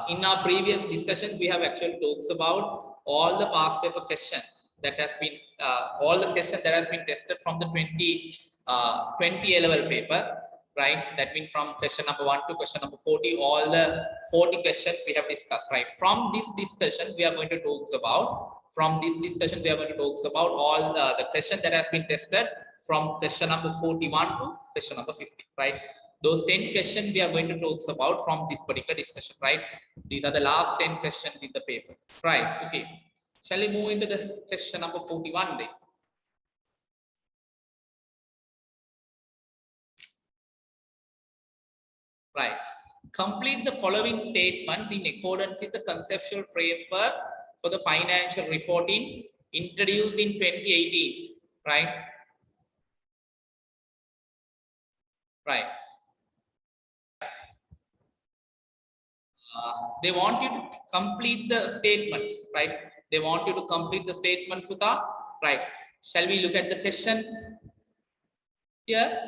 In our previous discussions, we have actually talked about all the past paper questions that has been, all the questions that has been tested from the 20 level paper, right? That means from question number 1 to question number 40, all the 40 questions we have discussed, right? From this discussion, we are going to talk about, all the questions that has been tested from question number 41 to question number 50, right? Those 10 questions we are going to talk about from this particular discussion, right? These are the last 10 questions in the paper, right? Okay. Shall we move into the question number 41 then? Right. Complete the following statements in accordance with the conceptual framework for the financial reporting introduced in 2018, right? Right. They want you to complete the statements, right? They want you to complete the statements, Sudha, right? Shall we look at the question here?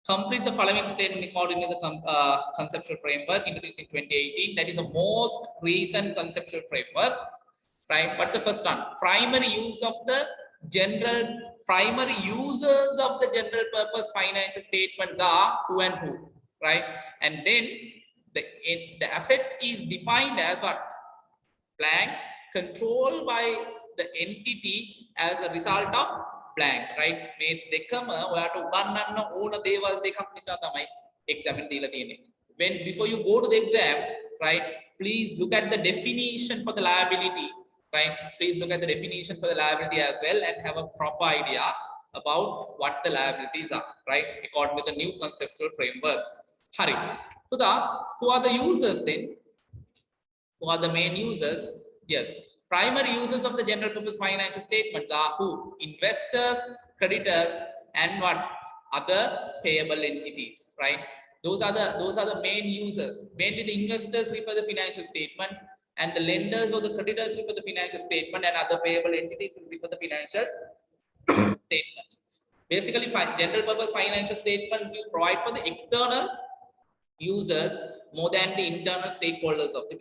Complete the following statement according to the conceptual framework introduced in 2018. That is the most recent conceptual framework, right? What's the first one? Primary users of the general purpose financial statements are who and who, right? And then the asset is defined as what? Blank, controlled by the entity as a result of blank, right? මේ දෙකම ඔයාට උගන්වන්න ඕන දේවල් දෙකක් නිසා තමයි exam එක දීලා තියෙන්නේ. When before you go to the exam, right? Please look at the definition for the liability, right? Please look at the definition for the liability as well and have a proper idea about what the liabilities are, right? According to the new conceptual framework. Hari. So who are the users then? Who are the main users? Yes. Primary users of the general purpose financial statements are who? Investors, creditors, and what? Other payable entities, right? Those are the main users. Mainly the investors refer the financial statements, and the lenders or the creditors refer the financial statement, and other payable entities refer the financial statements. Basically, general purpose financial statements you provide for the external users more than the internal stakeholders of the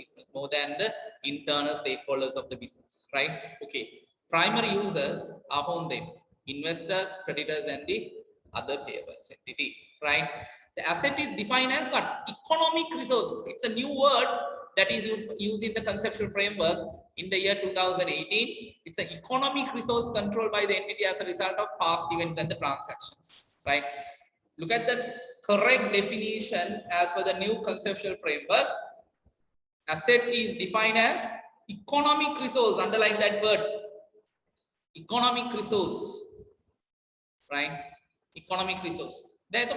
business, right? Okay. Primary users are whom then? Investors, creditors, and the other payables entity, right? The asset is defined as what? Economic resource. It's a new word that is used in the conceptual framework in the year 2018. It's an economic resource controlled by the entity as a result of past events and the transactions, right? Look at the correct definition as per the new conceptual framework. Asset is defined as economic resource. Underline that word. Economic resource, right? Economic resource. Then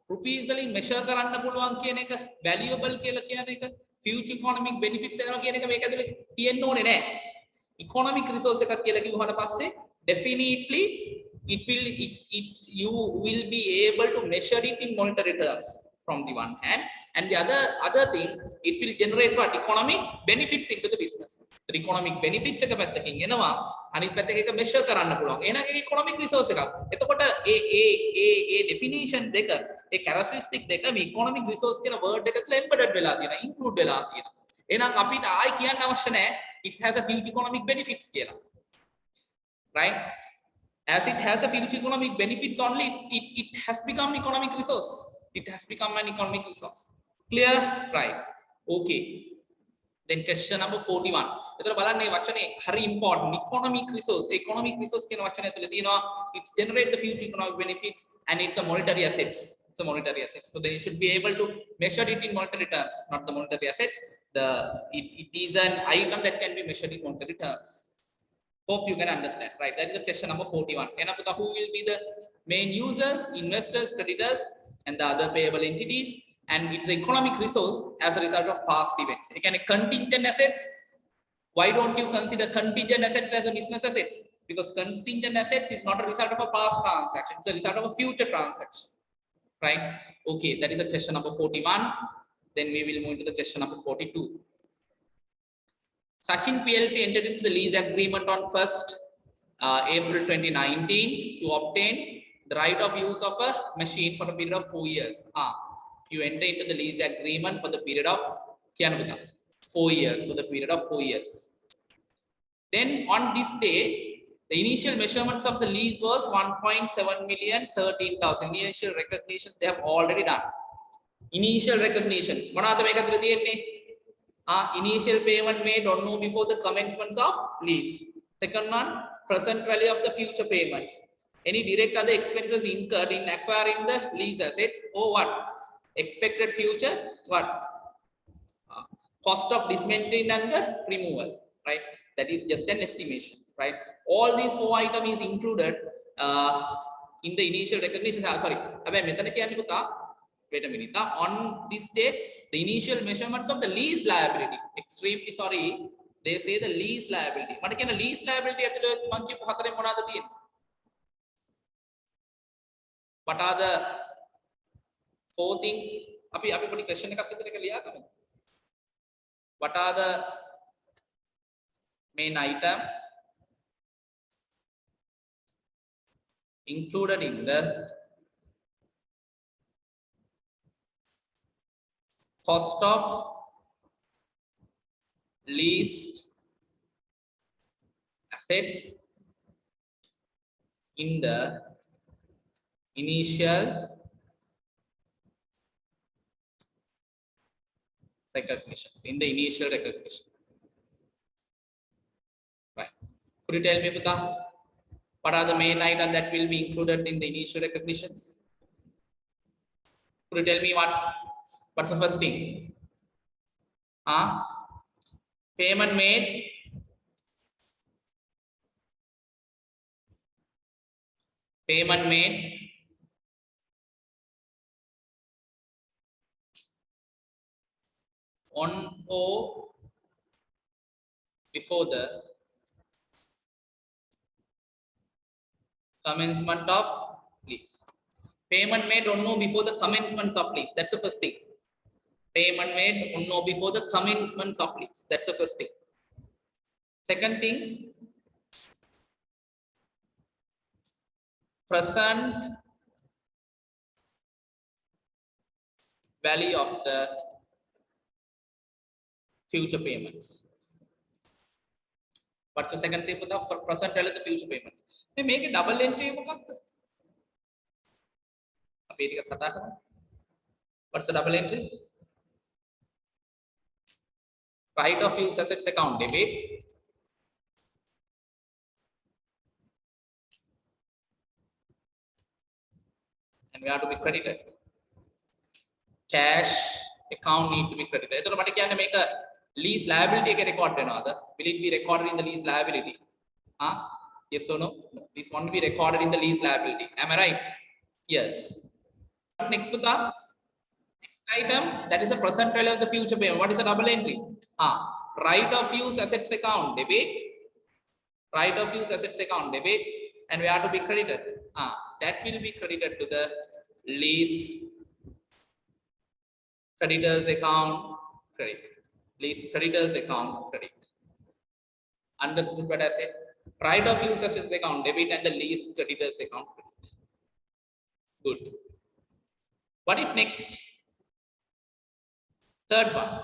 rupees වලින් measure කරන්න පුළුවන් කියන එක, valuable කියලා කියන එක, future economic benefits එනවා කියන එක මේක ඇතුලේ තියෙන්න ඕනේ නැහැ. Economic resource එකක් කියලා කිව්වහට පස්සේ definitely you will be able to measure it in monetary terms from the one hand, and the other thing, it will generate what? Economic benefits into the business. The economic benefits එක පැත්තකින් එනවා, අනිත් පැත්තක එක measure කරන්න පුළුවන්. එහෙනම් ඒක economic resource එකක්. එතකොට ඒ definition දෙක, ඒ characteristic දෙක මේ economic resource කියන word එක තුළ embedded වෙලා තියෙනවා, include වෙලා තියෙනවා. එහෙනම් අපිට ආයි කියන්න අවශ්‍ය නැහැ it has a huge economic benefits කියලා. Right? As it has a future economic benefits only, it has become economic resource. It has become an economic resource. Clear? Right. Okay. Then question number 41. එතන බලන්න මේ වචනේ හරි important. Economic resource. Economic resource කියන වචනය තුළ තියෙනවා it generate the future economic benefits and it's a monetary assets. It's a monetary asset. So then you should be able to measure it in monetary terms, not the monetary assets. It is an item that can be measured in monetary terms. Hope you can understand, right? That is the question number 41. Who will be the main users? Investors, creditors, and the other payable entities. And it's the economic resource as a result of past events. Again, contingent assets. Why don't you consider contingent assets as a business assets? Because contingent assets is not a result of a past transaction. It's a result of a future transaction, right? Okay, that is the question number 41. Then we will move to the question number 42. Sachin PLC entered into the lease agreement on 1st April 2019 to obtain the right of use of a machine for a period of 4 years. You enter into the lease agreement for the period of 4 years, for the period of 4 years. Then on this day, the initial measurements of the lease was 1.7 million 13,000. Initial recognitions they have already done. Initial recognitions. Initial payment made or no before the commencement of lease. Second one, present value of the future payments. Any direct other expenses incurred in acquiring the lease assets or what? Expected future what? Cost of dismantling and the removal, right? That is just an estimation, right? All these 4 items is included in the initial recognition. Sorry, wait a minute. On this date, the initial measurements of the lease liability. Extremely sorry, they say the lease liability. What can a lease liability at the monkey? What are the 4 things? Question. What are the main item included in the cost of leased assets in the initial recognition? Right. Could you tell me, Pata, what are the main items that will be included in the initial recognitions? Could you tell me what's the first thing? Payment made. Payment made on or before the commencement of lease. Payment made on or before the commencement of lease. That's the first thing. Payment made on or before the commencement of lease. That's the first thing. Second thing, present value of the future payments. What's the second thing? For present value of the future payments. They make a double entry. What's the double entry? Right of use assets account debit and we have to be credited. Cash account need to be credited. So, make a lease liability record. Will it be recorded in the lease liability? Yes or no? No. This won't be recorded in the lease liability. Am I right? Yes. Next item, that is the present value of the future payment. What is a double entry? Right of use assets account debit. Right of use assets account debit, and we have to be credited. That will be credited to the lease creditors account credit. Lease creditors account credit. Understood what I said? Right of use assets account debit and the lease creditors account credit. Good. What is next? Third one.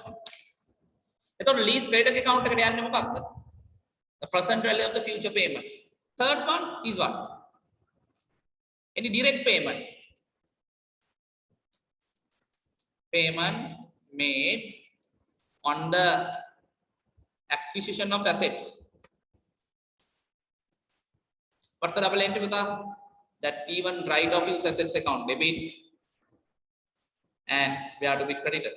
It's on lease credit account. The present value of the future payments. Third one is what? Any direct payment. Payment made on the acquisition of assets. What's the double entry? That even right of use assets account debit and we have to be credited,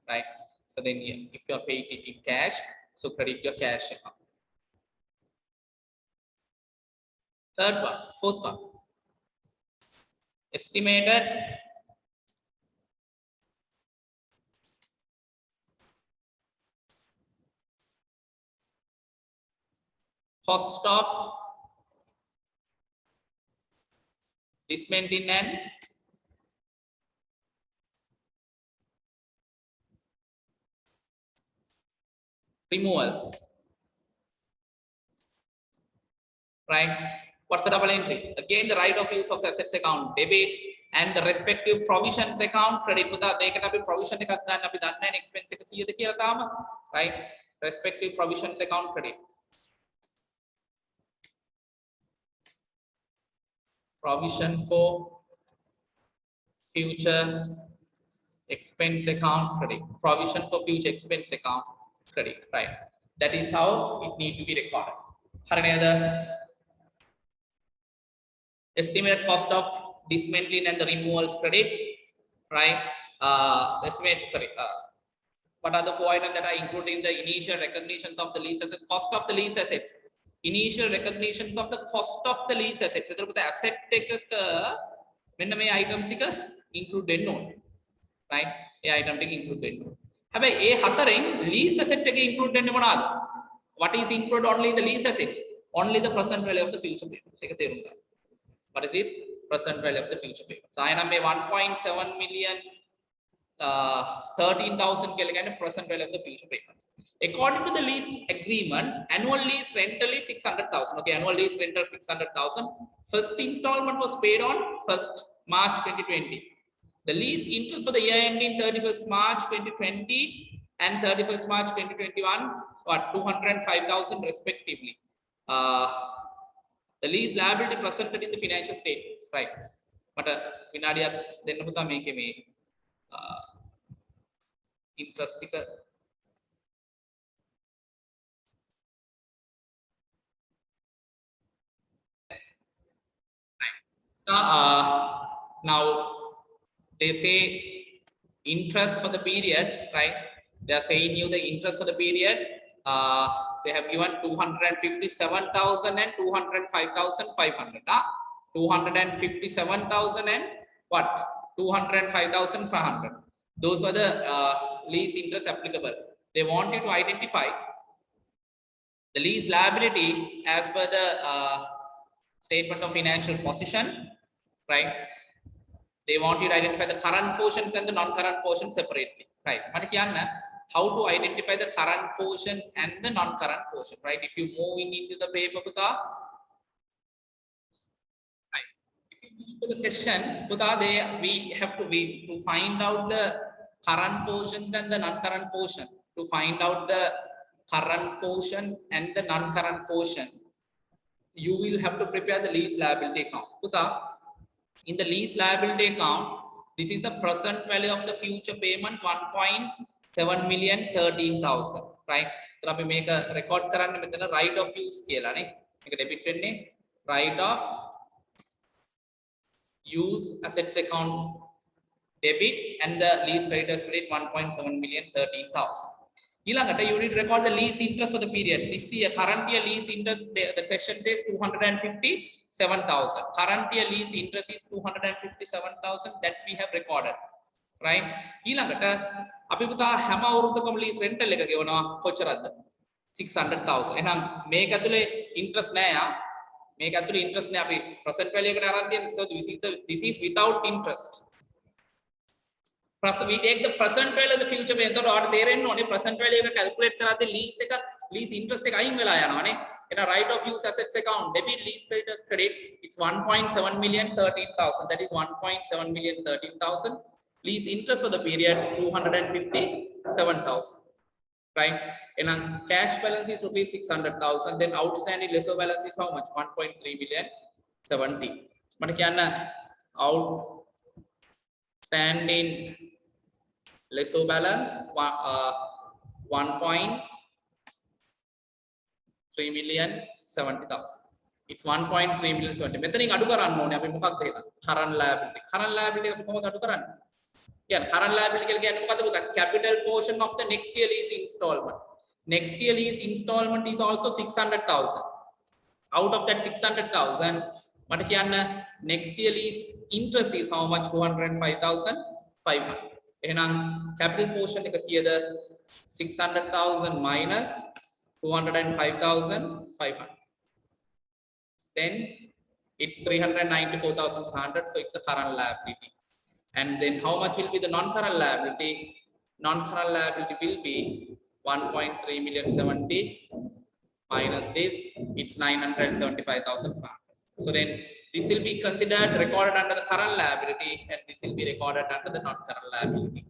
right? So then if you are paid it in cash, so credit your cash account. Third one, fourth one, estimated cost of dismantling and removal, right? What's the double entry? Again, the right of use of assets account debit and the respective provisions account credit පුතා මේකට අපි provision එකක් ගන්න අපි දන්නේ නැහැ expense එක කීයද කියලා තාම right respective provisions account credit provision for future expense account credit provision for future expense account credit right that is how it need to be recorded හරි නේද estimated cost of dismantling and the removals credit right what are the four items that are included in the initial recognitions of the lease assets cost of the lease assets initial recognitions of the cost of the lease assets එතකොට asset එකක මෙන්න මේ items ටික include වෙන්න ඕනේ right ඒ item ටික include වෙන්න ඕනේ හැබැයි ඒ හතරෙන් lease asset එකේ include වෙන්නේ මොනවාද what is included only in the lease assets only the present value of the future payments ඒක තේරුම් ගන්න what is this present value of the future payments ආයෙනම් මේ 1.7 million 13,000 කියලා කියන්නේ present value of the future payments according to the lease agreement annual lease rental is 600,000 okay annual lease rental 600,000 first installment was paid on 1st March 2020 the lease interest for the year ending 31st March 2020 and 31st March 2021 what 205,000 respectively the lease liability presented in the financial statements right but විනාඩියක් දෙන්න පුතා මේකේ මේ interest ටික now they say interest for the period right they are saying you the interest for the period they have given 257,000 and 205,500 257,000 and what 205,500 those are the lease interest applicable they want you to identify the lease liability as per the statement of financial position right they want you to identify the current portions and the non-current portions separately right මට කියන්න how to identify the current portion and the non-current portion right if you move into the paper puta right if you move to the question puta we have to find out the current portion and the non-current portion to find out the current portion and the non-current portion you will have to prepare the lease liability account puta in the lease liability account this is the present value of the future payment 1.7 million 13,000 right so අපි මේක record කරන්න මෙතන right of use කියලා නේ මේක debit වෙන්නේ right of use assets account debit and the lease creditors credit 1.7 million 13,000 ඊළඟට you need to record the lease interest for the period this year current year lease interest the question says 257,000 current year lease interest is 257,000 that we have recorded right ඊළඟට අපි පුතා හැම අවුරුද්දකම lease rental එක ගෙවනවා කොච්චරද 600,000 එහෙනම් මේක ඇතුලේ interest නෑ මේක ඇතුලේ interest නෑ අපි present value එකට අරන් තියෙන so this is without interest we take the present value of the future pay එතකොට ඔයාලට තේරෙන්න ඕනේ present value එක calculate කරද්දී lease interest එක අයින් වෙලා යනවානේ එහෙනම් right of use assets account debit lease creditors credit it's 1.7 million 13,000 that is 1.7 million 13,000 lease interest for the period 257,000 right එහෙනම් cash balance is rupees 600,000 then outstanding lessor balance is how much 1.3 million 70 මට කියන්න outstanding lessor balance 1.3 million 70,000 it's 1.3 million 70 මෙතනින් අඩු කරන්න ඕනේ අපි මොකක්ද එහෙනම් current liability එක කොහොමද අඩු කරන්නේ කියන්නේ current liability කියලා කියන්නේ මොකද්ද පුතා capital portion of the next year lease installment next year lease installment is also 600,000 out of that 600,000 මට කියන්න next year lease interest is how much 205,500 එහෙනම් capital portion එක කීයද 600,000 minus 205,500 then it's 394,500 so it's a current liability and then how much will be the non-current liability will be 1.3 million 70 minus this it's 975,500 so then this will be considered recorded under the current liability, and this will be recorded under the non-current liability.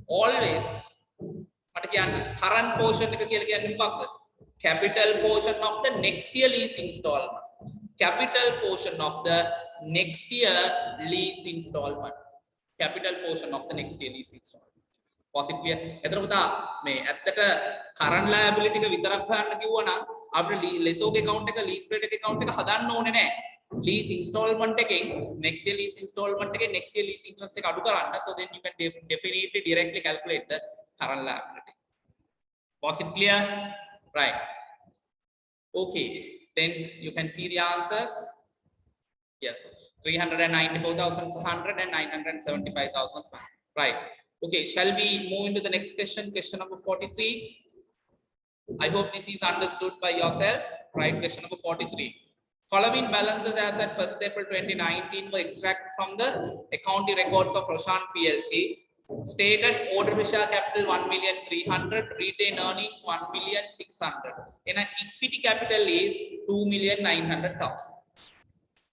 Always, current portion capital portion of the next year lease installment. Capital portion of the next year lease installment. Capital portion of the next year lease installment. Positive. එතන පුතා මේ ඇත්තට current liability එක විතරක් හොයන්න කිව්වා නම් අපිට lessor account එක lease credit account එක හදන්න ඕනේ නැහැ. Lease installment එකෙන් next year lease installment එකෙන් next year lease interest එක අඩු කරන්න, so then you can definitely directly calculate the current liability. Was it clear? Right. Okay, then you can see the answers. Yes, 394,400 and 975,500. Right. Okay, shall we move into the next question? Question number 43. I hope this is understood by yourself. Right. Question number 43. Following balances as at 1st April 2019 were extracted from the accounting records of Roshan PLC. Stated order share capital 1,300,000, retained earnings 1,600,000. And equity capital is 2,900,000.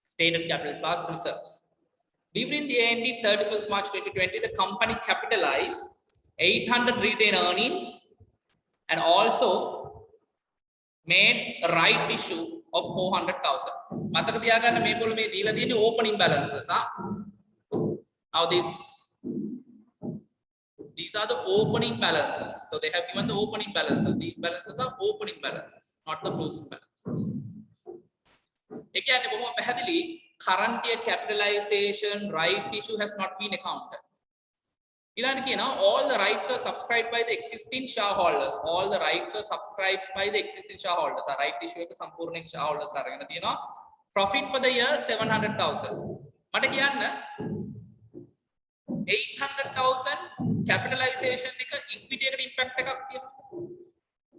Stated capital plus reserves. During the ending 31st March 2020, the company capitalized 800 retained earnings and also made a right issue of 400,000. මතක තියාගන්න මේගොල්ලෝ මේ දීලා තියෙන්නේ opening balances. Now these are the opening balances. So they have given the opening balances. These balances are opening balances, not the closing balances. ඒ කියන්නේ බොහොම පැහැදිලි current year capitalization right issue has not been accounted. ඊළඟට කියනවා all the rights are subscribed by the existing shareholders. All the rights are subscribed by the existing shareholders. A right issue එක සම්පූර්ණ shareholders අරගෙන තියෙනවා. Profit for the year 700,000. මට කියන්න 800,000 capitalization එක equity එකට impact එකක් තියෙනවා.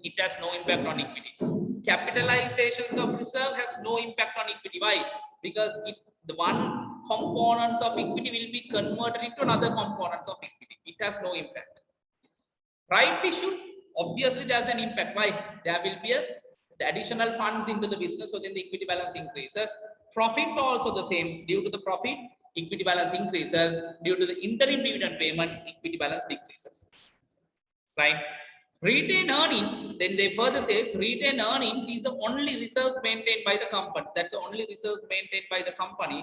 It has no impact on equity. Capitalizations of reserve has no impact on equity. Why? Because the one components of equity will be converted into another components of equity. It has no impact. Right issue, obviously there's an impact. Why? There will be the additional funds into the business, so then the equity balance increases. Profit also the same. Due to the profit, equity balance increases. Due to the interim dividend payments, equity balance decreases. Right? Retained earnings, then they further says retained earnings is the only reserves maintained by the company. That's the only reserves maintained by the company.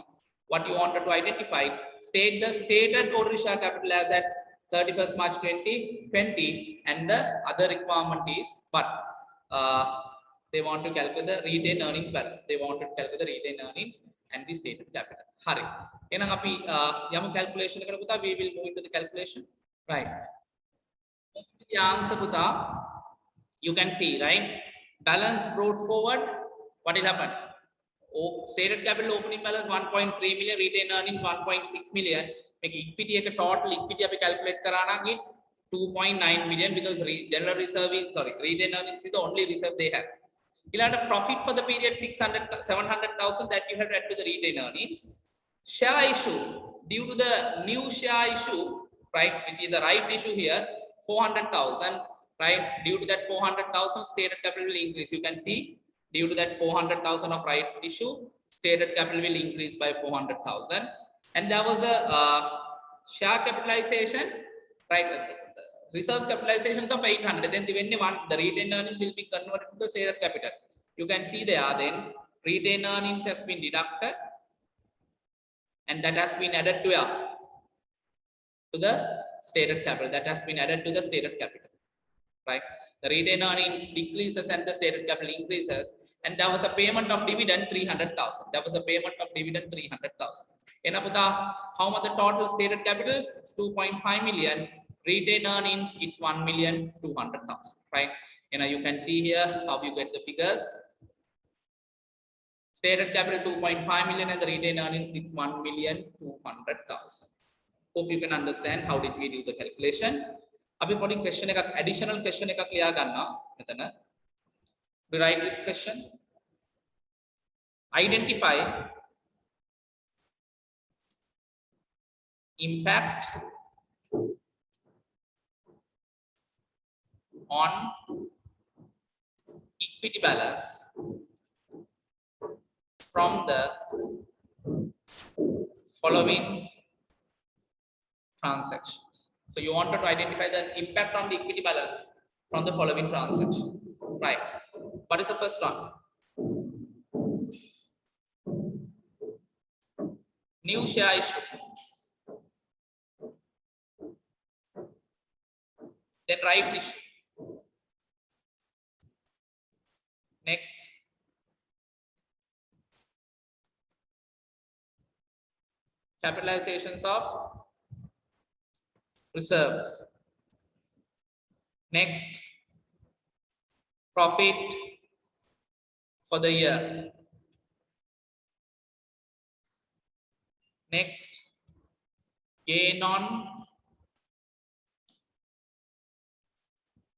What you wanted to identify, state the stated ordinary share capital as at 31st March 2020, and the other requirement is, but they want to calculate the retained earnings balance. They want to calculate the retained earnings and the stated capital. Hari. එහෙනම් අපි යමු calculation එකට පුතා. We will move into the calculation. Right. The answer puta, you can see, right? Balance brought forward. What will happen? Oh, stated capital opening balance 1.3 million, retained earnings 1.6 million. Make equity එක total equity අපි calculate කරා නම් it's 2.9 million because general reserve is retained earnings is the only reserve they have. You'll have a profit for the period 700,000 that you have added to the retained earnings. Share issue due to the new share issue, right? Which is a right issue here. 400,000, right? Due to that 400,000, stated capital will increase. You can see, due to that 400,000 of right issue, stated capital will increase by 400,000. And there was a share capitalization, right? Reserves capitalizations of 800. Then the retained earnings will be converted to the stated capital. You can see there. Then retained earnings has been deducted, and that has been added to the stated capital. That has been added to the stated capital, right? The retained earnings decreases and the stated capital increases, and there was a payment of dividend 300,000. There was a payment of dividend 300,000. How much the total stated capital? It's 2.5 million. Retained earnings, it's 1,200,000, right? You can see here how you get the figures. Stated capital 2.5 million and the retained earnings it's 1,200,000. Hope you can understand how did we do the calculations. Abhi podi question ekak additional question ekak liya ganna metana. We write this question. Identify impact on equity balance from the following transactions. So you wanted to identify the impact on the equity balance from the following transaction, right? What is the first one? New share issue. Then right issue. Next. Capitalizations of reserve. Next. Profit for the year. Next. Gain on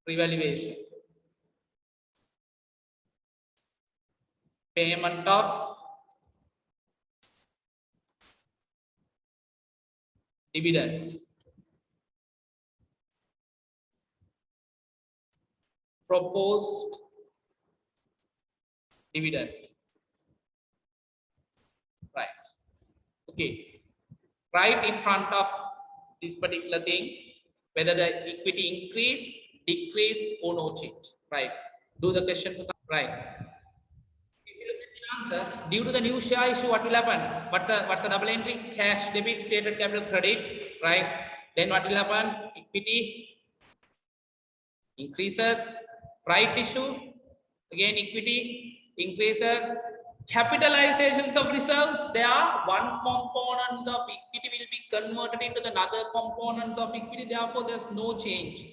revaluation. Payment of dividend. Proposed dividend. Right. Okay. Right in front of this particular thing, whether the equity increase, decrease, or no change. Right. Do the question. Right. If you look at the answer, due to the new share issue, what will happen? What's the double entry? Cash debit, stated capital credit. Right. Then what will happen? Equity increases. Right issue. Again, equity increases. Capitalizations of reserves, they are one component of equity will be converted into the other components of equity. Therefore, there's no change.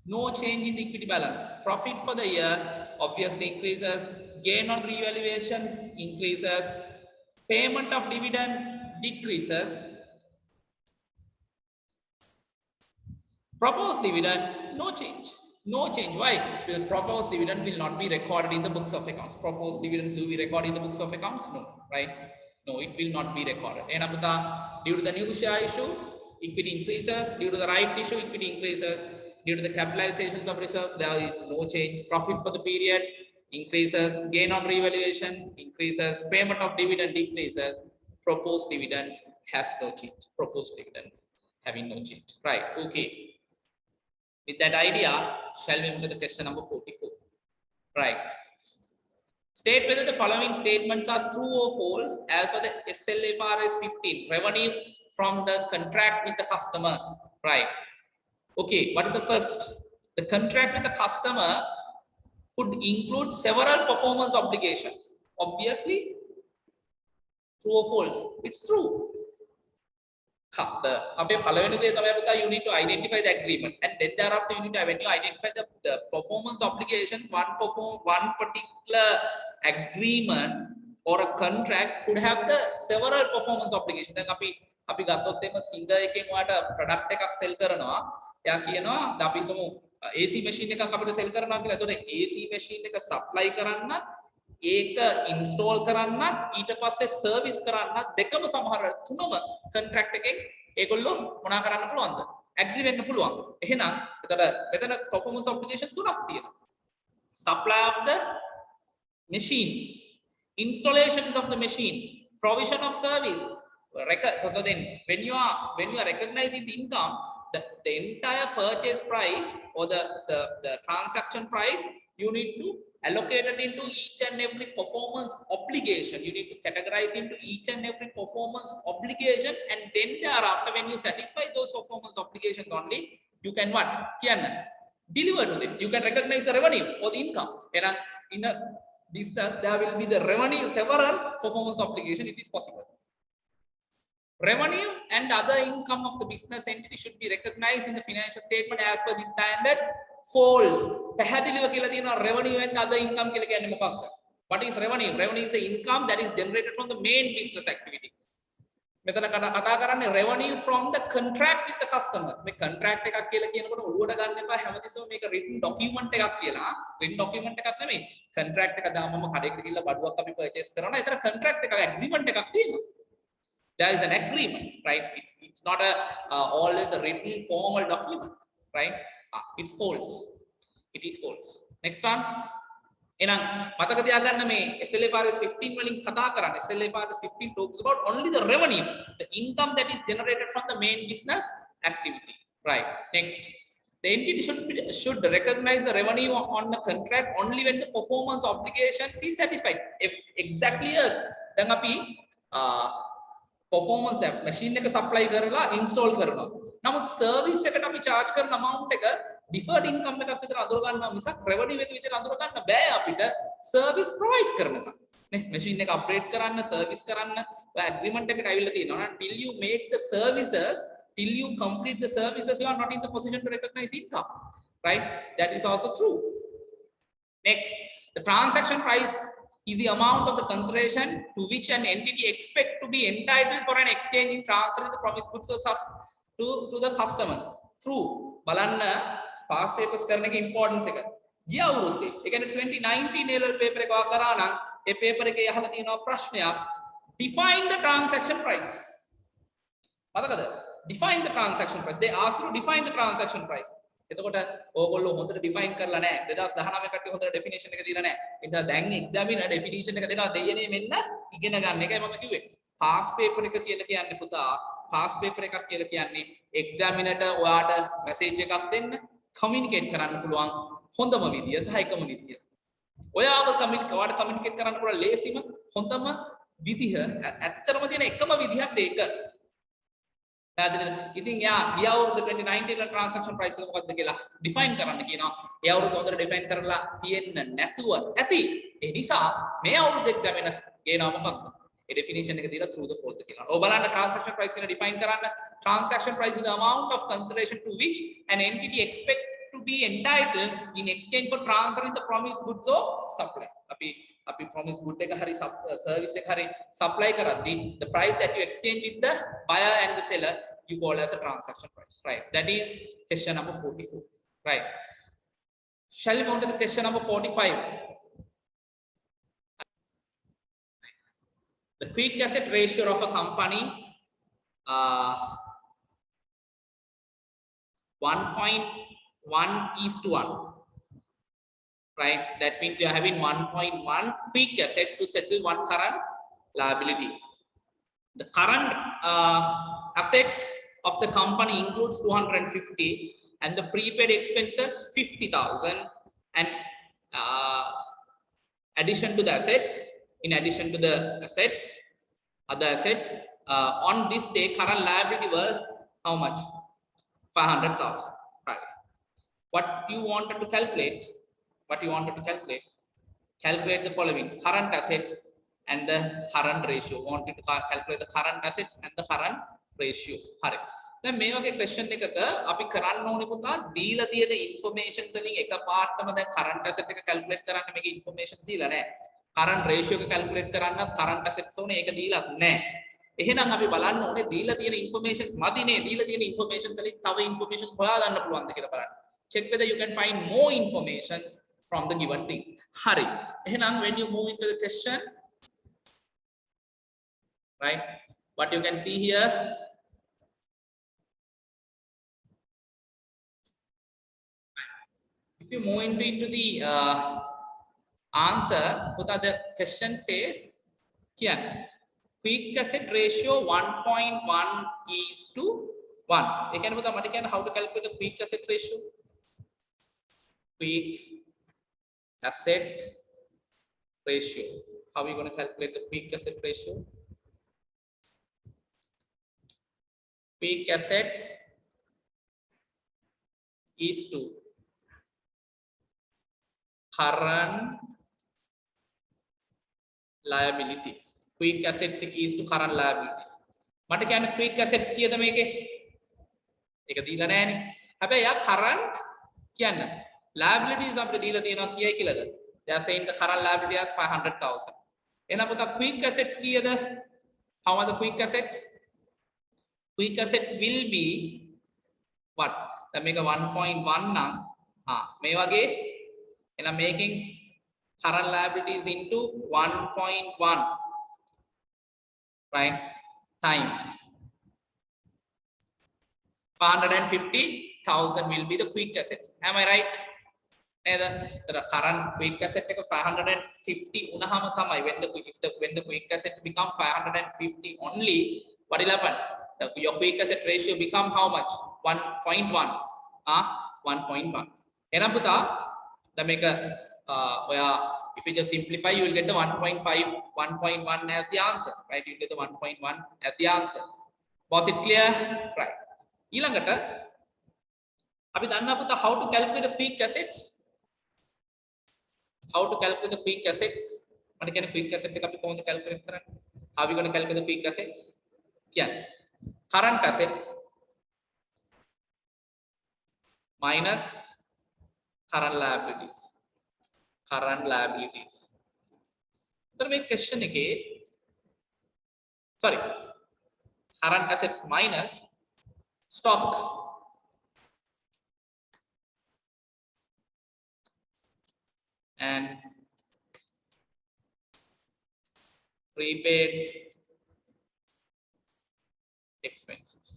No change in the equity balance. Profit for the year obviously increases. Gain on revaluation increases. Payment of dividend decreases. Proposed dividends, no change. No change. Why? Because proposed dividends will not be recorded in the books of accounts. Proposed dividends do we record in the books of accounts? No, right? No, it will not be recorded. Due to the new share issue, equity increases. Due to the right issue, equity increases. Due to the capitalizations of reserves, there is no change. Profit for the period increases. Gain on revaluation increases. Payment of dividend decreases. Proposed dividends has no change. Proposed dividends having no change. Right. Okay. With that idea, shall we move to the question number 44? Right. State whether the following statements are true or false as for the SLFRS 15, revenue from the contract with the customer. Right. Okay, what is the first? The contract with the customer could include several performance obligations. Obviously, true or false? It's true. You need to identify the agreement, and then thereafter you need to, when you identify the performance obligations, one particular agreement or a contract could have the several performance obligations. Then අපි ගත්තොත් එම singer එකෙන් වාට product එකක් සෙල් කරනවා. එයා කියනවා අපි හිතමු AC machine එකක් අපිට සෙල් කරනවා කියලා. එතකොට AC machine එක සප්ලයි කරන්නත් ඒක ඉන්ස්ටෝල් කරන්නත් ඊට පස්සේ සර්විස් කරන්නත් දෙකම සමහර තුනම කොන්ට්‍රැක්ට් එකෙන් ඒගොල්ලෝ මොනා කරන්න පුළුවන්ද? ඇග්‍රී වෙන්න පුළුවන්. එහෙනම් එතකොට මෙතන performance obligations තුනක් තියෙනවා. Supply of the machine, installations of the machine, provision of service. So then when you are recognizing the income, the entire purchase price or the transaction price, you need to allocate it into each and every performance obligation. You need to categorize into each and every performance obligation, and then thereafter, when you satisfy those performance obligations only, you can what? Deliver to them. You can recognize the revenue or the income. And in a distance, there will be the revenue, several performance obligation. It is possible. Revenue and other income of the business entity should be recognized in the financial statement as per the standards. False. Revenue and other income. What is revenue? Revenue is the income that is generated from the main business activity. Revenue from the contract with the customer. Contract written document. Written document. Contract agreement. There is an agreement, right? It's not always a written formal document, right? It's false. It is false. Next one. එහෙනම් මතක තියාගන්න මේ SLFRS 15 වලින් කතා කරන්නේ SLFRS 15 talks about only the revenue, the income that is generated from the main business activity. Right. Next, the entity should recognize the revenue on the contract only when the performance obligations is satisfied. Exactly yes. දැන් අපි performance දැන් machine එක supply කරලා install කරනවා. නමුත් service එකට අපි charge කරන amount එක deferred income එකක් විතර අඳුර ගන්නවා මිසක් revenue එක විතර අඳුර ගන්න බෑ අපිට service provide කරනකම්. නේ machine එක upgrade කරන්න service කරන්න agreement එකට අවිල්ල තියෙනවා. Till you make the services, till you complete the services, you are not in the position to recognize income. Right? That is also true. Next, the transaction price is the amount of the consideration to which an entity expect to be entitled for an exchange in transferring the promised goods to the customer through බලන්න past papers කරන එක importance එක. ගිය අවුරුද්දේ ඒ කියන්නේ 2019 annual paper එක වා කරා නම් ඒ paper එකේ යහලා තියෙනවා ප්‍රශ්නයක් define the transaction price. මතකද? define the transaction price. They asked you to define the transaction price. එතකොට ඕගොල්ලෝ හොඳට define කරලා නැහැ. 2019 කට්ටිය හොඳට definition එක දීලා නැහැ. ඒ නිසා දැන් examiner definition එක දෙනවා දෙයනේ මෙන්න ඉගෙන ගන්න එකයි මම කිව්වේ. past paper එක කියලා කියන්නේ පුතා past paper එකක් කියලා කියන්නේ examiner-ට ඔයාට message එකක් දෙන්න communicate කරන්න පුළුවන් හොඳම විදිය සහ එකම විදිය. ඔයාව ඔයාට communicate කරන්න පුළුවන් ලේසිම හොඳම විදිහ ඇත්තටම තියෙන එකම විදිහක් ඒක. ඉතින් යා ගිය අවුරුද්ද 2019 transaction price එක මොකක්ද කියලා define කරන්න කියනවා. ඒ අවුරුද්ද හොඳට define කරලා තියෙන්න නැතුව ඇති. ඒ නිසා මේ අවුරුද්ද examiner ගේනවා මොකක්ද? ඒ definition එක දීලා through the fourth කියලා. ඔය බලන්න transaction price කියලා define කරන්න. Transaction price is the amount of consideration to which an entity expect to be entitled in exchange for transferring the promised goods or supply. අපි promised good එක හරි service එක හරි supply කරද්දී the price that you exchange with the buyer and the seller you call as a transaction price. Right. That is question number 44. Right. Shall we move to the question number 45? The quick asset ratio of a company 1.1:1. Right, that means you are having 1.1 quick asset to settle one current liability. The current assets of the company includes 250 and the prepaid expenses 50,000 and addition to the assets. In addition to the assets, other assets, on this day current liability was how much? 500,000. Right. What you wanted to calculate? Calculate the following: current assets and the current ratio. Wanted to calculate the current assets and the current ratio. හරි. දැන් මේ වගේ question එකක අපි කරන්න ඕනේ පුතා දීලා තියෙන information වලින් එකපාරටම දැන් current asset එක calculate කරන්න මේක information දීලා නැහැ. current ratio එක calculate කරන්න current assets ඕනේ ඒක දීලා නැහැ. එහෙනම් අපි බලන්න ඕනේ දීලා තියෙන information මදිනේ දීලා තියෙන information වලින් තව information හොයා ගන්න පුළුවන්ද කියලා බලන්න. Check whether you can find more information from the given thing. Hari. Ehnan, when you move into the question, right, what you can see here, if you move into the answer, the question says, Kian, quick asset ratio 1.1:1. You can put how to calculate the quick asset ratio? Quick asset ratio. How are we going to calculate the quick asset ratio? Quick assets is to current liabilities. Quick assets is to current liabilities. මට කියන්න quick assets කීයද මේකේ? ඒක දීලා නැහැනේ. හැබැයි යා current කියන්න liabilities අපිට දීලා තියෙනවා කීයයි කියලාද? They are saying the current liability is 500,000. එහෙනම් පුතා quick assets කීයද? How are the quick assets? Quick assets will be what? දැන් මේක 1.1 නම් මේ වගේ එහෙනම් making current liabilities into 1.1, right, times 550,000 will be the quick assets. Am I right? The current quick asset එක 550 වුණාම තමයි when the quick assets become 550 only, what will happen? Your quick asset ratio become how much? 1.1. 1.1. එහෙනම් පුතා දැන් මේක ඔයා if you just simplify, you will get the 1.1 as the answer, right? You get the 1.1 as the answer. Was it clear? Right. ඊළඟට අපි දන්නා පුතා how to calculate the quick assets. How to calculate the quick assets? මට කියන්නේ quick asset එක අපි කොහොමද calculate කරන්නේ? How we going to calculate the quick assets? කියන්නේ current assets minus current liabilities. Current liabilities. So make question again. Sorry. Current assets minus stock. And prepaid expenses.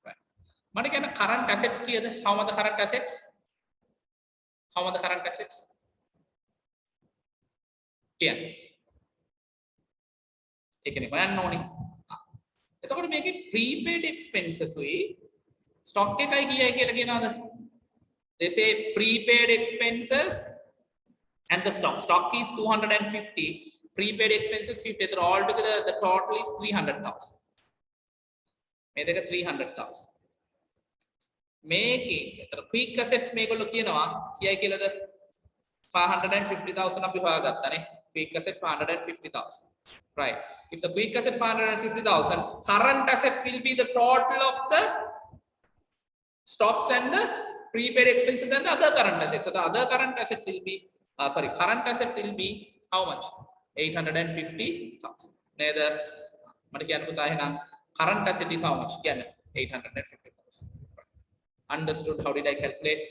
Right. What kind of current assets here? How much the current assets? How much the current assets? Clear? එකනේ බලන්න ඕනේ. එතකොට මේකේ prepaid expenses උයි stock එකයි කියයි කියලා කියනවාද? They say prepaid expenses and the stock is 250, prepaid expenses 50. So all together the total is 300,000. මේ දෙක 300,000. මේකේ එතන quick assets මේගොල්ලෝ කියනවා කියයි කියලාද 550,000 අපි හොයාගත්තානේ. Quick asset 550,000. Right. If the quick asset 550,000, current assets will be the total of the stocks and the prepaid expenses and the other current assets. So the other current assets will be, current assets will be how much? 850,000. Neither, current asset is how much? 850,000. Understood? How did I calculate?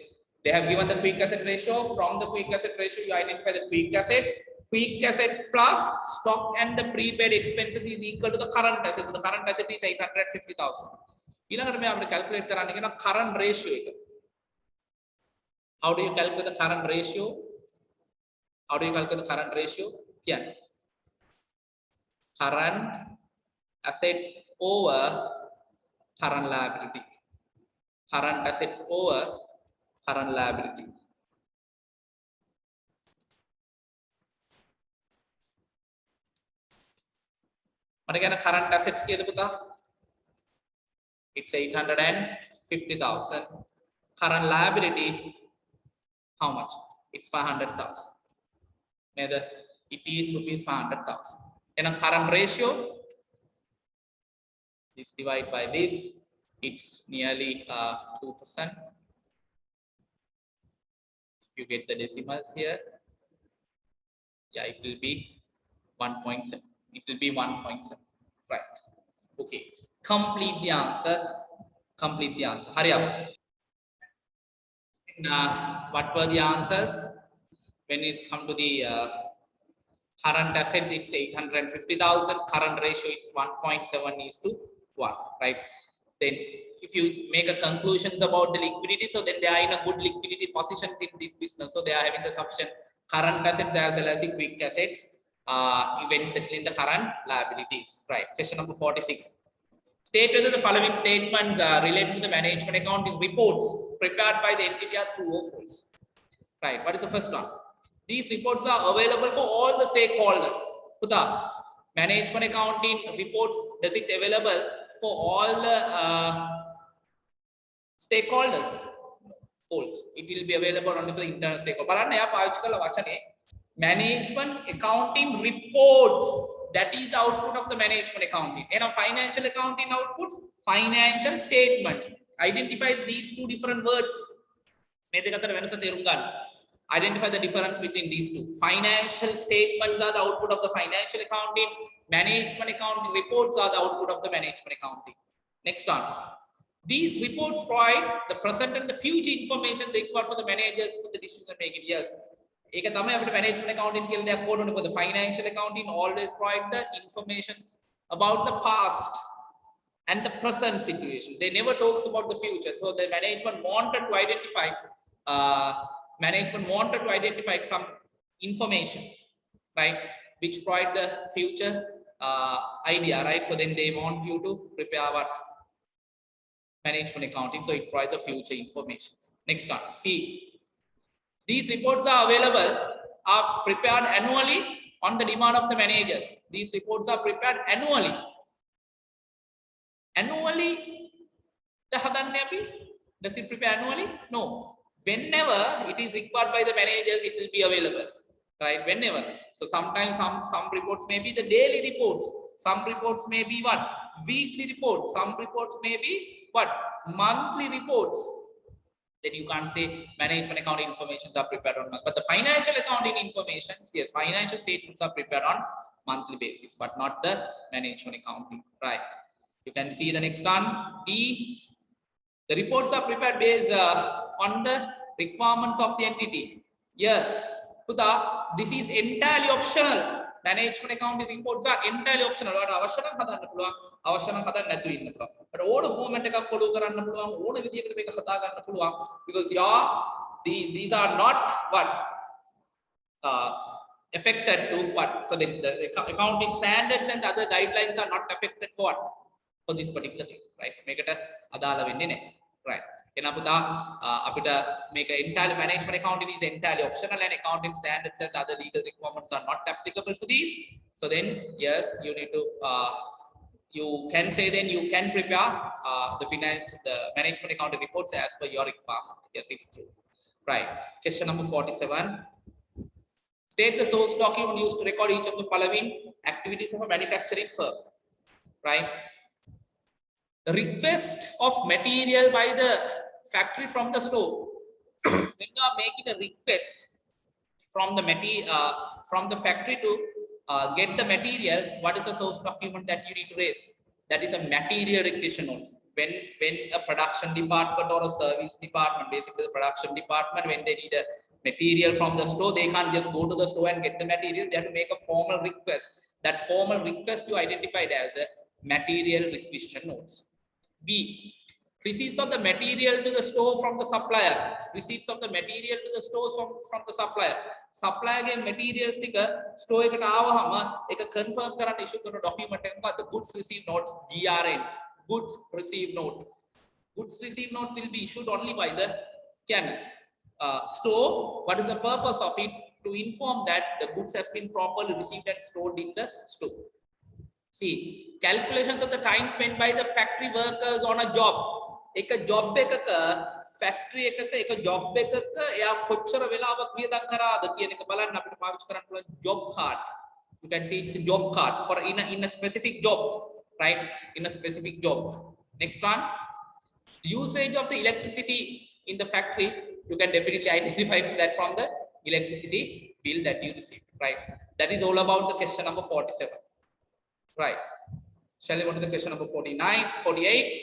They have given the quick asset ratio. From the quick asset ratio, you identify the quick assets. Quick asset plus stock and the prepaid expenses is equal to the current asset. So the current asset is 850,000. ඊළඟට මේ අපිට calculate කරන්න කියන current ratio එක. How do you calculate the current ratio? How do you calculate the current ratio? කියන්නේ current assets over current liability. Current assets over current liability. මට කියන current assets කීයද පුතා? It's 850,000. Current liability, how much? It's 500,000. Neither it is rupees 500,000. And a current ratio, this divided by this, it's nearly 2%. If you get the decimals here, yeah, it will be 1.7. It will be 1.7. Right. Okay. Complete the answer. Complete the answer. Hurry up. And, what were the answers? When it's come to the current asset, it's 850,000. Current ratio, it's 1.7:1. Right. Then, if you make a conclusions about the liquidity, so then they are in a good liquidity positions in this business. So they are having the sufficient current assets as well as the quick assets. When settling the current liabilities. Right. Question number 46. State whether the following statements are related to the management accounting reports prepared by the entity are true or false. Right. What is the first one? These reports are available for all the stakeholders. Puta, management accounting reports, does it available for all the stakeholders? False. It will be available only for the internal stakeholders. Management accounting reports, that is the output of the management accounting. And a financial accounting outputs, financial statements. Identify these two different words. Identify the difference between these two. Financial statements are the output of the financial accounting. Management accounting reports are the output of the management accounting. Next one. These reports provide the present and the future information required for the managers for the decision making. Yes. ඒක තමයි අපිට management accounting කියලා දෙයක් ඕන උනේ. The financial accounting always provide the information about the past and the present situation. They never talks about the future. So the management wanted to identify management wanted to identify some information, right, which provide the future idea, right? So then they want you to prepare what? Management accounting. So it provides the future information. Next one, C. These reports are available, are prepared annually on the demand of the managers. These reports are prepared annually. Annually, does it prepare annually? No. Whenever it is required by the managers, it will be available, right? Whenever. So sometimes some reports may be the daily reports. Some reports may be what? Weekly reports. Some reports may be what? Monthly reports. Then you can't say management accounting information are prepared on month. But the financial accounting information, yes, financial statements are prepared on monthly basis, but not the management accounting, right? You can see the next one, D. The reports are prepared based on the requirements of the entity. Yes, Puta, this is entirely optional. Management accounting reports are entirely optional. But all the format follow because these are not what affected to what. So the accounting standards and other guidelines are not affected for what? For this particular thing, right? Make it a adala wenne, right? Make an entirely management accounting is entirely optional, and accounting standards and other legal requirements are not applicable for these. So then, yes, you need to you can say then you can prepare the management accounting reports as per your requirement. Yes, it's true, right? Question number 47. State the source document used to record each of the following activities of a manufacturing firm, right? The request of material by the factory from the store. When you are making a request from the from the factory to get the material, what is the source document that you need to raise? That is a material requisition notice. When a production department or a service department, basically the production department, when they need a material from the store, they can't just go to the store and get the material. They have to make a formal request. That formal request you identified as a material requisition notice. B. Receipts of the material to the store from the supplier. Receipts of the material to the store from the supplier. Supplier ge materials tika store eකට ආවහම ඒක confirm කරන්න issue කරන document එක මොකද්ද? Goods received note, GRN. Goods received note. Goods received note will be issued only by the store. What is the purpose of it? To inform that the goods has been properly received and stored in the store. See, calculations of the time spent by the factory workers on a job. Ek job ekaka factory ekaka job ekaka එයා කොච්චර වෙලාවක් වියදම් කරාද කියන එක බලන්න අපිට පාවිච්චි කරන්න පුළුවන් job card. You can see it's a job card for in a specific job, right? In a specific job. Next one, the usage of the electricity in the factory. You can definitely identify that from the electricity bill that you received, right? That is all about the question number 47. Right. Shall we go to the question number 48?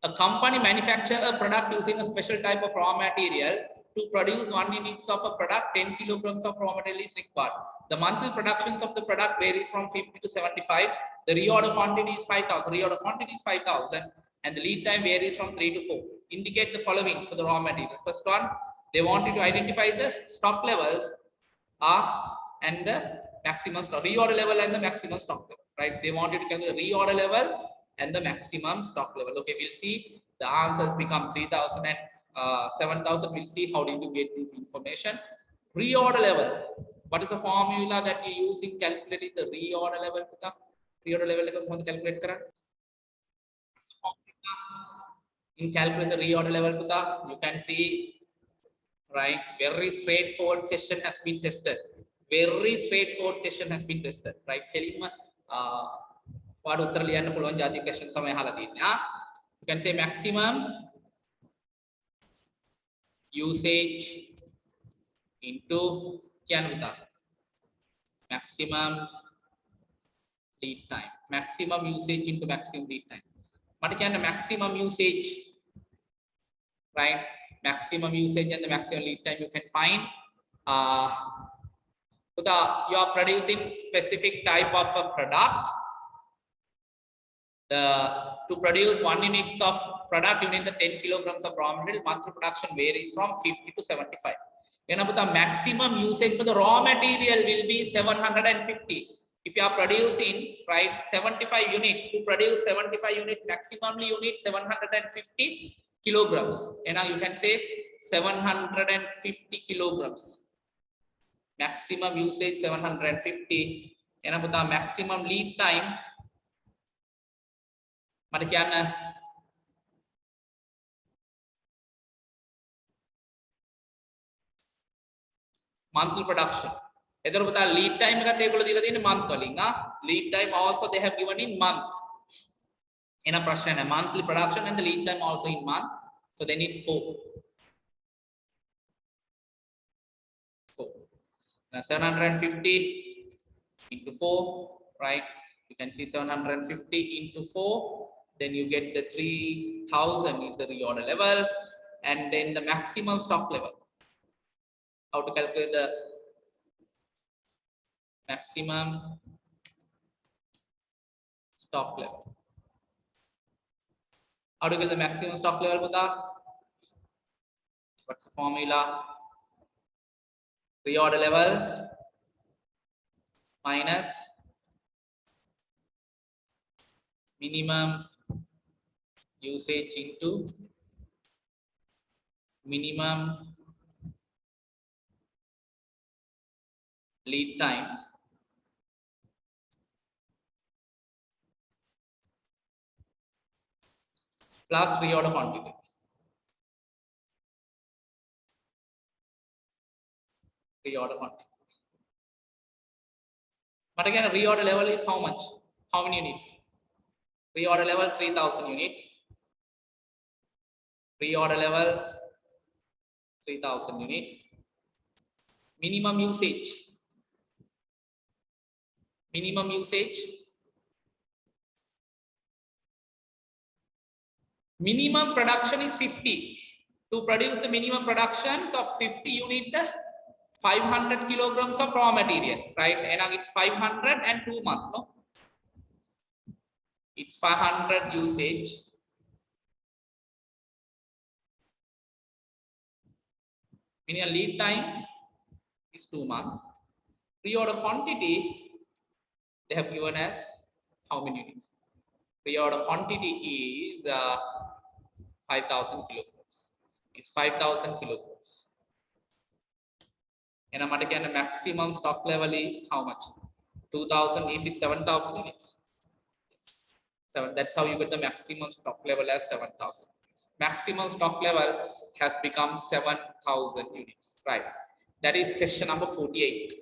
A company manufactures a product using a special type of raw material. To produce 1 unit of a product, 10 kilograms of raw material is required. The monthly productions of the product varies from 50 to 75. The reorder quantity is 5,000. Reorder quantity is 5,000, and the lead time varies from 3 to 4. Indicate the following for the raw material. First one, they want you to identify the stock levels and the maximum stock reorder level and the maximum stock level, right? They want you to calculate the reorder level and the maximum stock level. Okay, we'll see the answers become 3,000 and 7,000. We'll see how did you get this information. Reorder level. What is the formula that you use in calculating the reorder level? Reorder level calculate kara. In calculating the reorder level, you can see, right? Very straightforward question has been tested. Very straightforward question has been tested, right? You can say maximum usage into maximum lead time. Maximum usage into maximum lead time. What can the maximum usage, right? Maximum usage and the maximum lead time you can find. You are producing specific type of a product. to produce 1 units of product, you need the 10 kilograms of raw material. Monthly production varies from 50 to 75. The maximum usage for the raw material will be 750. If you are producing, right, 75 units, to produce 75 units, maximally you need 750 kilograms. And now you can say 750 kilograms. Maximum usage 750. And the maximum lead time. Monthly production. Lead time month. Lead time also they have given in month. In a person, a monthly production and the lead time also in month. So they need 4. 4. Now 750 into 4, right? You can see 750 into 4. Then you get the 3000 is the reorder level, and then the maximum stock level. How to calculate the maximum stock level? How to get the maximum stock level? What's the formula? Reorder level minus minimum usage into minimum lead time plus reorder quantity. Reorder quantity. But again, a reorder level is how much? How many units? Reorder level 3000 units. Reorder level 3000 units. Minimum usage. Minimum usage. Minimum production is 50. To produce the minimum productions of 50, you need the 500 kilograms of raw material, right? And it's 500 and 2 months, no? It's 500 usage. Meaning lead time is 2 months. Reorder quantity, they have given as how many units? Reorder quantity is 5,000 kilograms. It's 5,000 kilograms. And the maximum stock level is how much? 2,000 is 7,000 units. 7. That's how you get the maximum stock level as 7,000. Maximum stock level has become 7,000 units. Right. That is question number 48.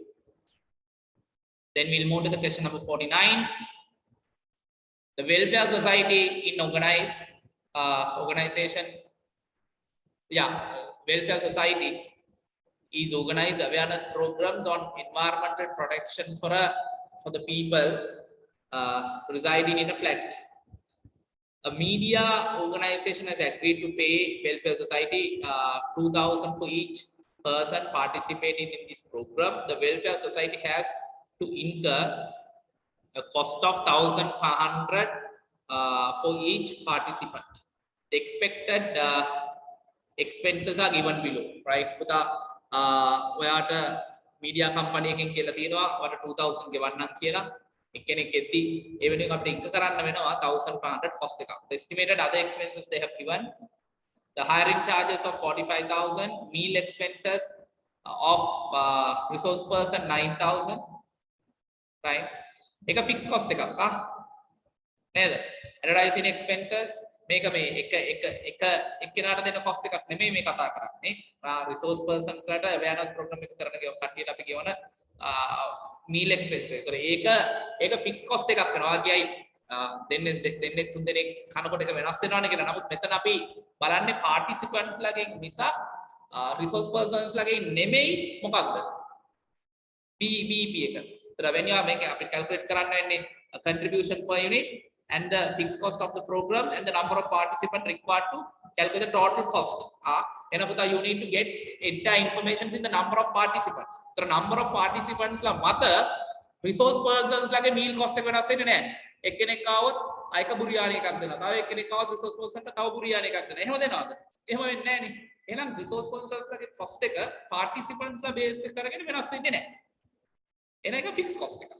Then we'll move to the question number 49. The welfare society in organization. Yeah, welfare society is organized awareness programs on environmental protection for the people residing in a flat. A media organization has agreed to pay welfare society 2,000 for each person participating in this program. The welfare society has to incur a cost of 1,500 for each participant. The expected expenses are given below, right? ඔයාට media company එකෙන් කියලා තියෙනවා ඔයාට 2000 ගෙවන්නම් කියලා එක්කෙනෙක් එද්දි ඒ වෙනුවෙන් අපිට ඉන්ක කරන්න වෙනවා 1500 cost එකක්. The estimated other expenses they have given, the hiring charges of 45,000, meal expenses of resource person 9,000, right? එක fixed cost එකක් නේද? Advertising expenses මේක මේ එක්කෙනාට දෙන cost එකක් නෙමෙයි මේ කතා කරන්නේ. Resource persons ලට awareness program එක කරන කට්ටියට අපි කියවන meal expenses. ඒතර ඒක fixed cost එකක් වෙනවා. කියයි දෙන්නේ තුන් දෙනෙක් කනකොට එක වෙනස් වෙනවනේ කියලා. නමුත් මෙතන අපි බලන්නේ participants ලගෙන් මිසක් resource persons ලගෙන් නෙමෙයි මොකක්ද? BEP එක. ඒතර when you are making අපිට calculate කරන්න වෙන්නේ contribution per unit and the fixed cost of the program and the number of participants required to calculate the total cost. You need to get entire information in the number of participants. The number of participants la mata resource persons lage meal cost එක වෙනස් වෙන්නේ නැහැ. එක්කෙනෙක් ආවොත් අයක බුරියානි එකක් දෙනවා. තව එක්කෙනෙක් ආවොත් රිසෝස් පර්සන්ට තව බුරියානි එකක් දෙනවා. එහෙම දෙනවද? එහෙම වෙන්නේ නැහැ නේ. එහෙනම් රිසෝස් පර්සන්ස්ලාගේ cost එක participants ලා බේස් එක කරගෙන වෙනස් වෙන්නේ නැහැ. එන එක fixed cost එකක්.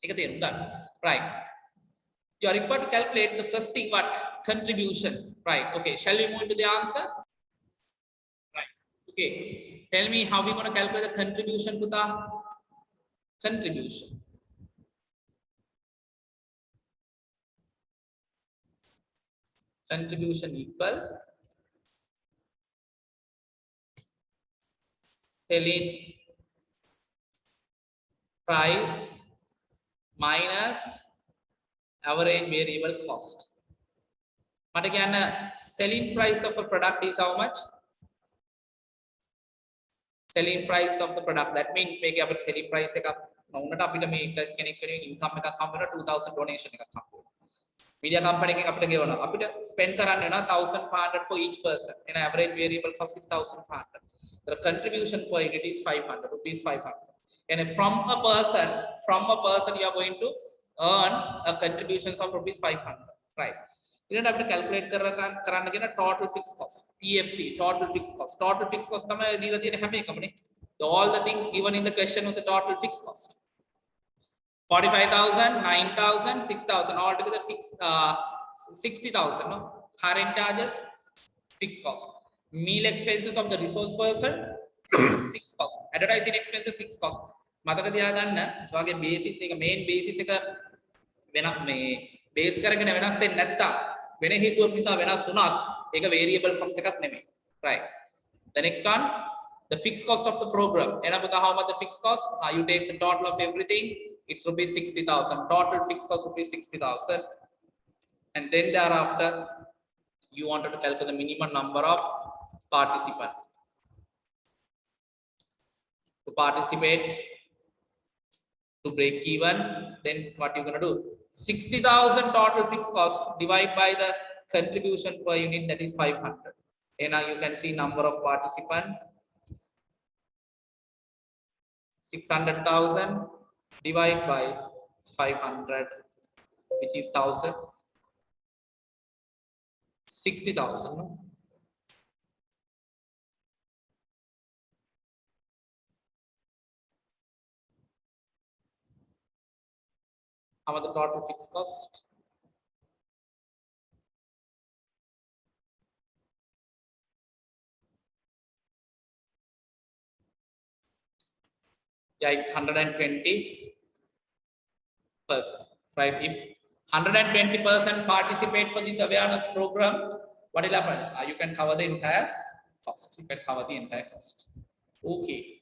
ඒක තේරුම් ගන්න. Right. You are required to calculate the first thing, what? Contribution. Right. Okay. Shall we move into the answer? Right. Okay. Tell me how we going to calculate the contribution, Puta. Contribution. Contribution equal selling price minus average variable cost. But again, selling price of a product is how much? Selling price of the product. That means make our selling price එක උනට අපිට මේ කෙනෙක් වෙනුවෙන් income එකක් හම්බ වෙනවා 2000 donation එකක් හම්බ වෙනවා. media company එකෙන් අපිට ගෙවනවා. අපිට spend කරන්න වෙනවා 1500 for each person. And average variable cost is 1500. The contribution for it is 500 rupees 500. And from a person you are going to earn a contributions of rupees 500. Right. ඊළඟට අපිට calculate කරන්න කියන total fixed cost TFC total fixed cost තමයි දීලා තියෙන හැම එකම නේ. So all the things given in the question was a total fixed cost. 45,000, 9,000, 6,000, altogether 60,000. No? Current charges, fixed cost. Meal expenses of the resource person, fixed cost. Advertising expenses, fixed cost. මතක තියාගන්න ඔයාගේ basis එක main basis එක වෙන මේ base කරගෙන වෙනස් වෙන්නේ නැත්තම් වෙන හේතුවක් නිසා වෙනස් වුණත් ඒක variable cost එකක් නෙමෙයි. Right. The next one, the fixed cost of the program. එනකොට how much the fixed cost? You take the total of everything. It's rupees 60,000. Total fixed cost rupees 60,000. And then thereafter, you wanted to calculate the minimum number of participants. To participate, to break even, then what you're going to do? 60,000 total fixed cost divided by the contribution per unit, that is 500. And now you can see number of participants. 600,000 divided by 500, which is 1,000. 60,000. No? How about the total fixed cost? Yeah, it's 120%. Right? If 120% participate for this awareness program, what will happen? You can cover the entire cost. You can cover the entire cost. Okay.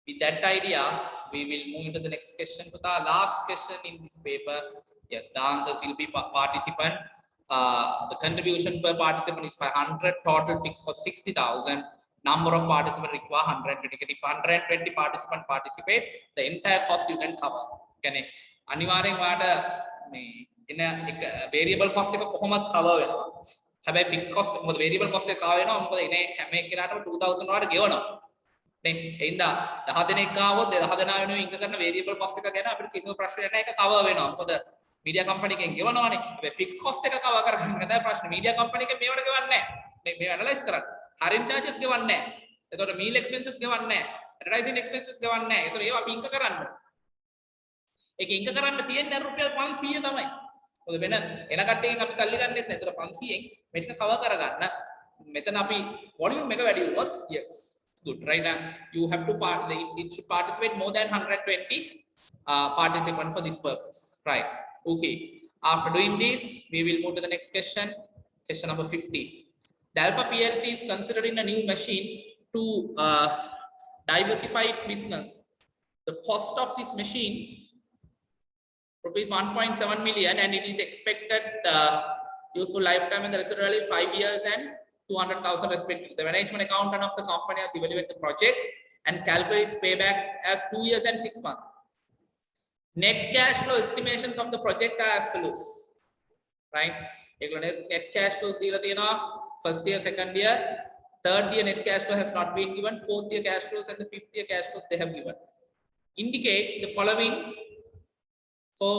With that idea, we will move into the next question. To the last question in this paper. Yes, the answers will be participant. The contribution per participant is 500. Total fixed cost 60,000. Number of participants require 120. If 120 participants participate, the entire cost you can cover. Can it? අනිවාර්යෙන් වාට මේ එන එක variable cost එක කොහොමද cover වෙනවා. හැබැයි fixed cost මොකද variable cost එක cover වෙනවා. මොකද එනේ හැම එක්කෙනාටම 2000 වාට ගෙවනවා. නේ ඒ හින්දා 10 දෙනෙක් ආවොත් 10 දෙනා වෙනුවෙන් ඉන්ක කරන variable cost එක ගැන අපිට කිසිම ප්‍රශ්නයක් නැහැ. ඒක cover වෙනවා. මොකද media company එකෙන් ගෙවනවානේ. හැබැයි fixed cost එක cover කරගන්න තමයි ප්‍රශ්නේ. media company එකෙන් මේවට ගෙවන්නේ නැහැ. මේ analyze කරන්න. hiring charges ගෙවන්නේ නැහැ. එතකොට meal expenses ගෙවන්නේ නැහැ. advertising expenses ගෙවන්නේ නැහැ. එතකොට ඒවා අපි ඉන්ක කරන්න. ඒක ඉන්ක කරන්න තියෙන්නේ රුපියල් 500 තමයි. මොකද වෙන එන කට්ටියකින් අපි සල්ලි ගන්නෙත් නැහැ. එතකොට 500න් මේක cover කරගන්න. මෙතන අපි volume එක වැඩි වුණොත් yes good right now you have to it should participate more than 120 participants for this purpose. Right. Okay. After doing this, we will move to the next question. Question number 50. The Alpha PLC is considering a new machine to diversify its business. The cost of this machine rupees 1.7 million, and it is expected useful lifetime and the residual 5 years and 200,000 respectively. The management accountant of the company has evaluated the project and calculates payback as 2 years and 6 months. Net cash flow estimations of the project are as follows. Right? Net cash flows first year, second year, third year net cash flow has not been given, fourth year cash flows and the fifth year cash flows they have given. Indicate the following for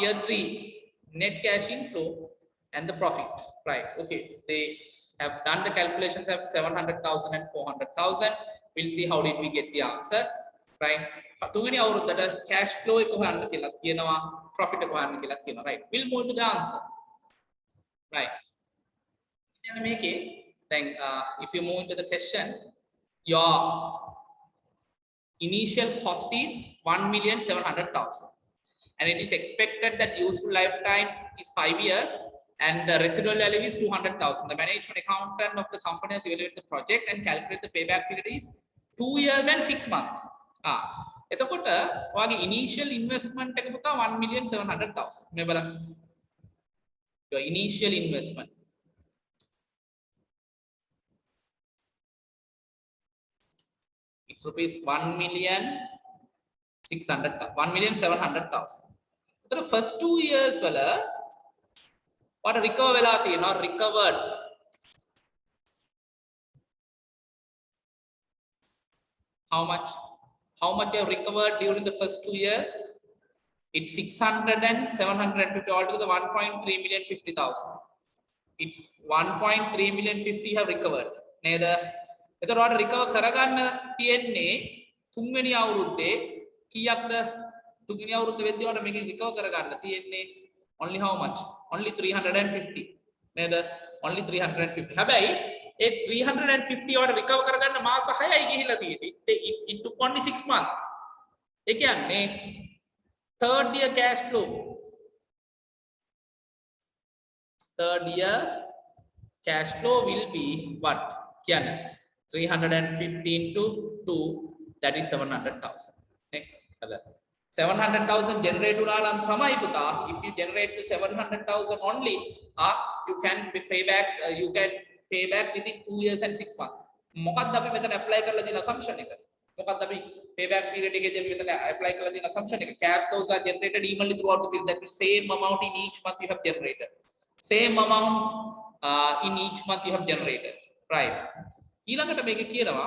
year 3 net cash inflow and the profit, right? Okay, they have done the calculations of 700,000 and 400,000. We'll see how did we get the answer, right? තුන්වෙනි අවුරුද්දට cash flow එක හොයන්න කියලා කියනවා, profit එක හොයන්න කියලා කියනවා, right? We'll move to the answer, right? Then make it. Then if you move into the question, your initial cost is 1,700,000. And it is expected that useful lifetime is 5 years and the residual value is 200,000. The management accountant of the company has evaluated the project and calculate the payback period is 2 years and 6 months. එතකොට ඔයාගේ initial investment එක පුතා 1,700,000. මේ බලන්න. Your initial investment. It's rupees 1,700,000. The first 2 years wala what recover vela thiyena recovered how much you have recovered during the first 2 years? It's 600 and 750 altogether 1.350,000. It's 1.350 have recovered. Neither එතකොට recover කරගන්න තියෙන්නේ තුන්වෙනි අවුරුද්දේ කීයක්ද? තුන්වෙනි අවුරුද්ද වෙද්දී ඔයාලට මේක recover කරගන්න තියෙන්නේ only how much? Only 350. නේද? Only 350. හැබැයි ඒ 350 ඔයාලට recover කරගන්න මාස 6යි ගිහිලා තියෙන්නේ. It took only 6 months. ඒ කියන්නේ third year cash flow. Third year cash flow will be what? කියන්නේ 350 into 2, that is 700,000. Next, 700,000 generate unanan thamai puta. If you generate to 700,000 only, you can pay back. You can pay back within 2 years and 6 months. Mokadda api metan apply karala din assumption එක. Mokadda api payback period එකේදී metan apply karala din assumption එක. Cash flows are generated evenly throughout the period. That means same amount in each month you have generated. Same amount in each month you have generated. Right. ඊළඟට මේක කියනවා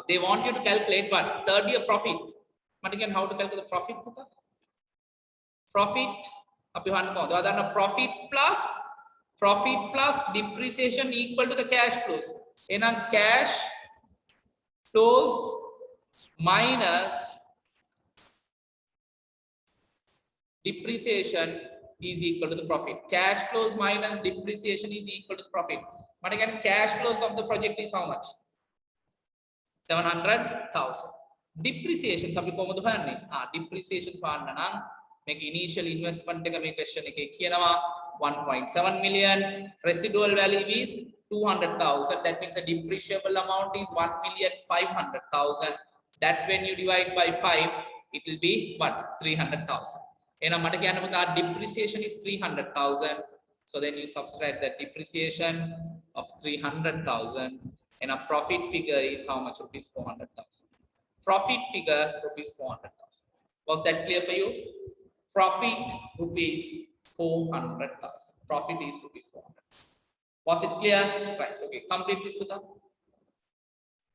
they want you to calculate what third year profit. මට කියන්න how to calculate the profit පුතා? Profit අපි හොයන්න කොහොමද? ඔයා දන්න profit plus depreciation equal to the cash flows. එහෙනම් cash flows minus depreciation is equal to the profit. Cash flows minus depreciation is equal to the profit. But again, cash flows of the project is how much? 700,000. Depreciation, sabi ko mo duhan ni. Depreciation sa nang make initial investment එක මේ question එකේ කියනවා 1.7 million. Residual value is 200,000. That means the depreciable amount is 1,500,000. That when you divide by 5, it will be what? 300,000. එහෙනම් මට කියන්න පුතා depreciation is 300,000. So then you subtract that depreciation of 300,000 and a profit figure is how much? Rupees 400,000. Profit figure rupees 400,000. Was that clear for you? Profit rupees 400,000. Profit is rupees 400,000. Was it clear? Right. Okay. Complete this, Sudha.